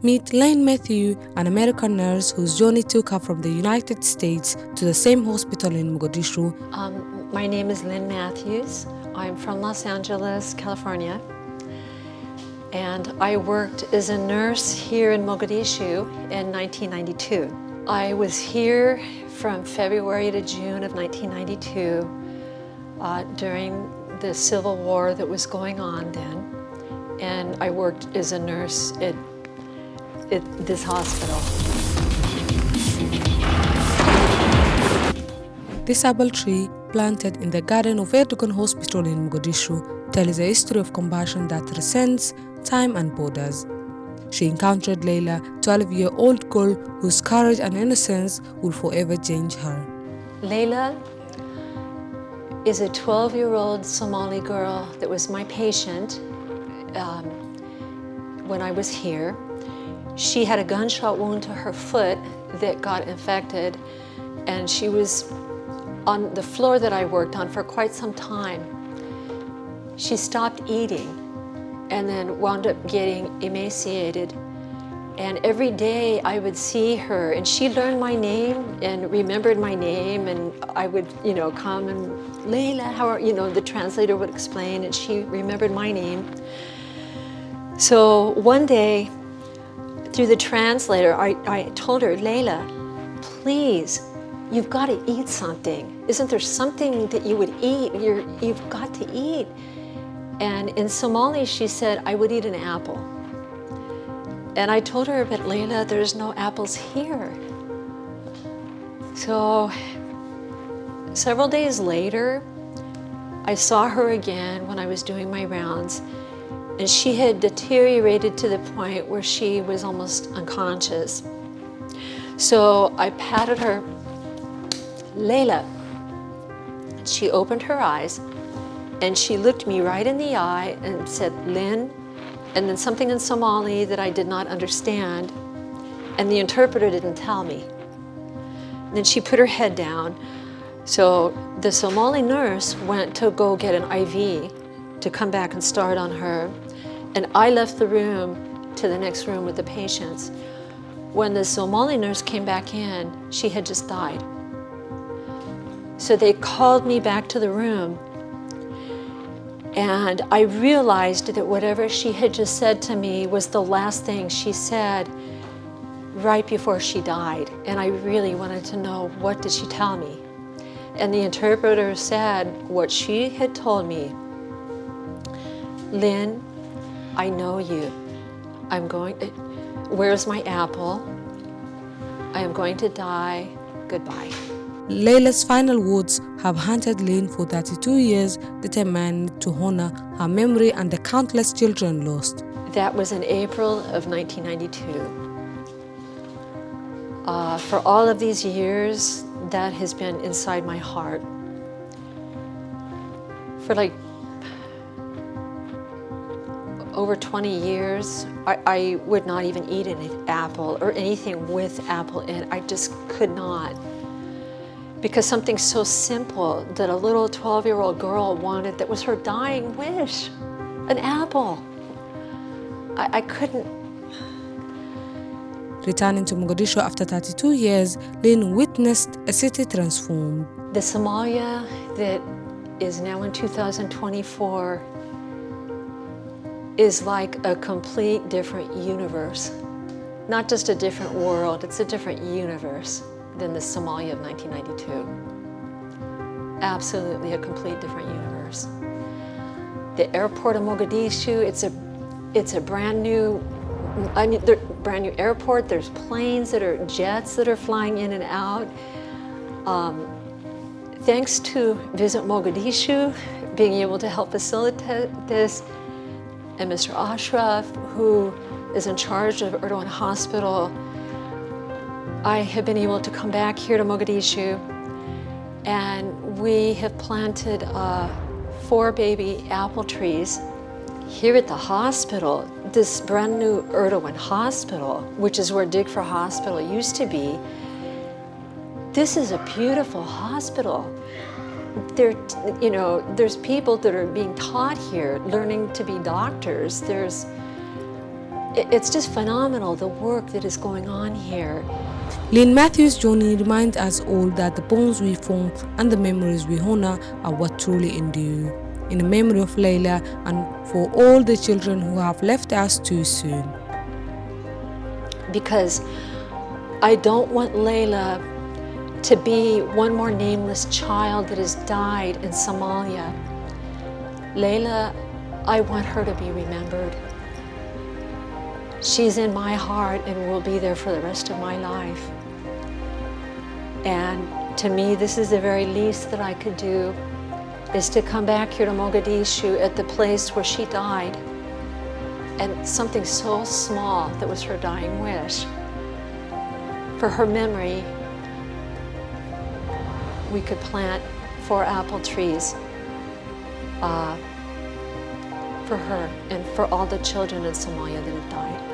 Meet Lane Matthew, an American nurse whose journey took her from the United States to the same hospital in Mogadishu. My name is Lynn Matthews. I'm from Los Angeles, California. And I worked as a nurse here in Mogadishu in 1992. I was here from February to June of 1992 during the Civil War that was going on then. And I worked as a nurse at this hospital. This apple tree, planted in the garden of Erdogan Hospital in Mogadishu, tells a history of compassion that transcends time and borders. She encountered Leila, 12-year-old girl whose courage and innocence will forever change her. Leila is a 12-year-old Somali girl that was my patient when I was here. She had a gunshot wound to her foot that got infected, and she was on the floor that I worked on for quite some time. She stopped eating and then wound up getting emaciated. And every day I would see her, and she learned my name and remembered my name, and I would, come and, Leila, how are, the translator would explain, and she remembered my name. So one day, through the translator, I told her, Leila, please, you've got to eat something. Isn't there something that you would eat? You've got to eat. And in Somali, she said, I would eat an apple. And I told her, but Leila, there's no apples here. So several days later, I saw her again when I was doing my rounds, and she had deteriorated to the point where she was almost unconscious. So I patted her, Leila. She opened her eyes, and she looked me right in the eye and said, Lynn, and then something in Somali that I did not understand, and the interpreter didn't tell me. And then she put her head down. So the Somali nurse went to go get an IV to come back and start on her, and I left the room to the next room with the patients. When the Somali nurse came back in, she had just died. So they called me back to the room, and I realized that whatever she had just said to me was the last thing she said right before she died. And I really wanted to know, what did she tell me? And the interpreter said what she had told me. Lynn, I know you. Where's my apple? I am going to die. Goodbye. Leila's final words have haunted Lynn for 32 years, determined to honor her memory and the countless children lost. That was in April of 1992. For all of these years, that has been inside my heart. For over 20 years, I would not even eat an apple or anything with apple in it. I just could not. Because something so simple that a little 12-year-old girl wanted, that was her dying wish, an apple. I couldn't. Returning to Mogadishu after 32 years, Lynn witnessed a city transformed. The Somalia that is now in 2024 is like a complete different universe. Not just a different world, it's a different universe than the Somalia of 1992. Absolutely a complete different universe. The airport of Mogadishu, it's a brand new airport. There's planes that are jets that are flying in and out. Thanks to Visit Mogadishu being able to help facilitate this, and Mr. Ashraf, who is in charge of Erdogan Hospital, I have been able to come back here to Mogadishu, and we have planted 4 baby apple trees here at the hospital, this brand new Erdogan Hospital, which is where Digfer Hospital used to be. This is a beautiful hospital. There's people that are being taught here, learning to be doctors. It's just phenomenal, the work that is going on here. Lynn Matthews' journey reminds us all that the bonds we form and the memories we honor are what truly endure. In the memory of Leila and for all the children who have left us too soon. Because I don't want Leila to be one more nameless child that has died in Somalia. Leila, I want her to be remembered. She's in my heart and will be there for the rest of my life. And to me, this is the very least that I could do, is to come back here to Mogadishu at the place where she died, and something so small that was her dying wish. For her memory, we could plant 4 apple trees for her and for all the children in Somalia that have died.